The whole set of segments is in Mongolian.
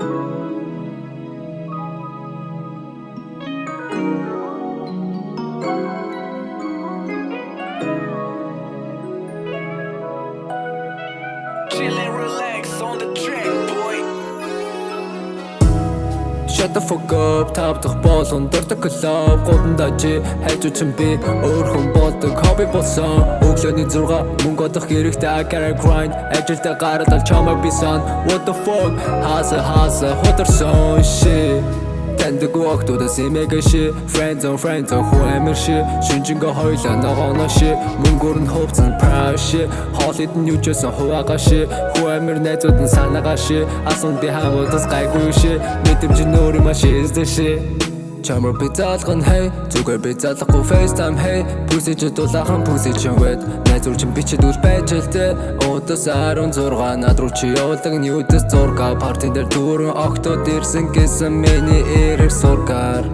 Chill and relax on the track, boy. Shut the fuck up, тавдах болон дурдаг клуб гудандажи хайжуучин би өөр хүн болдог хобби болсон өглөөний 6 мөнгө олох хэрэгтэй I gotta grind ажилдаа гараад чамайг би сан what the fuck хааса хөдөрсөн shit Тэндэг октодос имэгэ ши friends on хуу амир ши шинжингээ хойлоо ногооно ши мөнгөөр нь хувцсан proud ши хоолойд нь юу ч байсан хуваагаа ши хуу амир найзууд нь санаагаа ши асан би хамуудас гайгүй ши мэдэмж нөр маш эзэн ши Чамар би залган hey зүгээр би залгахгүй FaceTime hey бүсэж дулаахан бүсэж wet найзурчин бичээд үл байж л тэ удаас 16 над руу чи явуулдаг ньюдэс зурга парти дээр дөрөв октод ирсэн гэсэн миний эрэр сургаар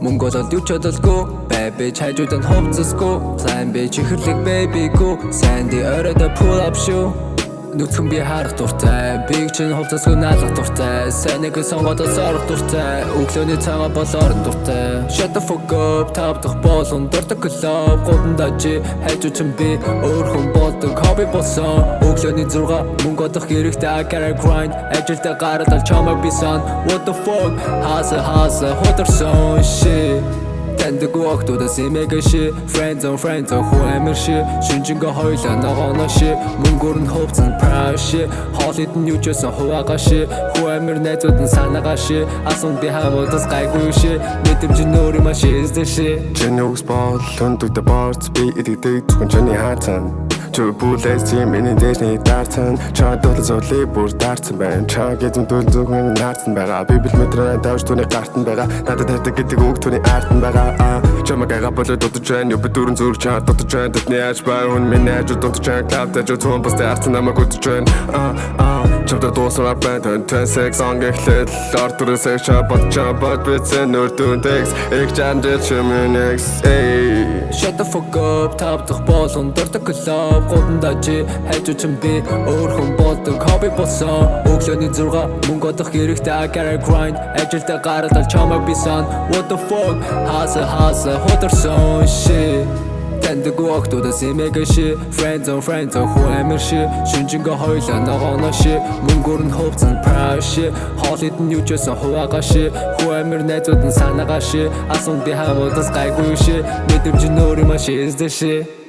мөнгө олол юу ч бодолгүй baby чайжууд нь хувцасгүй plan би чихэрлэг baby гоо санди оройдо pull up shoe Нүцгэн би харах дуртай Биг чин хувцасгүй наалах дуртай Сайныг сонгодос орох дуртай Өглөөний цагаа бол орон дуртай Shut the fuck up тавдах болон дурдаг клуб гудандажи хайжуучин би өөр хүн болдог хобби болсон өглөөний 6 мөнгө олох хэрэгтэй I gotta grind ажилдаа гараад чамайг би сан what the fuck хааса хөдөрсөн shit Тэндэг октодос имэгэ ши friends on хуу амир ши шинжингээ хойлоо ногооно ши мөнгөөр нь хувцсан proud ши хоолойд нь юу ч байсан хуваагаа ши хуу амир найзууд нь санаагаа ши асан би хамуудас гайгүй ши мэдэмж нөр маш эзэн ши Чиний үгс бол хүндүдэ борц би идэгдэг зөвхөн чиний хаацсан Чөө бүлээс тийм миний дэшний даарцсан Чаа дол зөлийн бүр даарцсан байна Чаа гэзэм дөл зөвхөн наарцсан байгаа Би бил мэдрээ давж түүний гартан байгаа Надад хайдаг гэдэг үг түүний артан байгаа Чамагаа болоод дутаж байна Юу би дөрөн зүрх чаа дутаж байна Тэдний аж бай хүн миний ажууд дутаж байна Клавтай жоо цуун бастай артсан намайг үтэж байна Чамда дуусраа байна 26 он гэхлээр Артурысээ чаа бодчаа бод бицэн нүрдүүн текс Их чандэл чимэнэкс Shut the fuck up тавдах болон дурдаг клуб гудандажи хайжуучин би өөр хүн болдог хобби болсон өглөөний 6 мөнгө олох хэрэгтэй I gotta grind ажилдаа гараад чамайг би сан what the fuck хааса хөдөрсөн shit Тэндэг октодос имэгэ ши friends on хуу амир ши шинжингээ хойлоо ногооно ши мөнгөөр нь хувцсан proud ши хоолойд нь юу ч байсан хуваагаа ши хуу амир найзууд нь санаагаа ши асан би хамуудас гайгүй ши мэдэмж нөр маш эзэн ши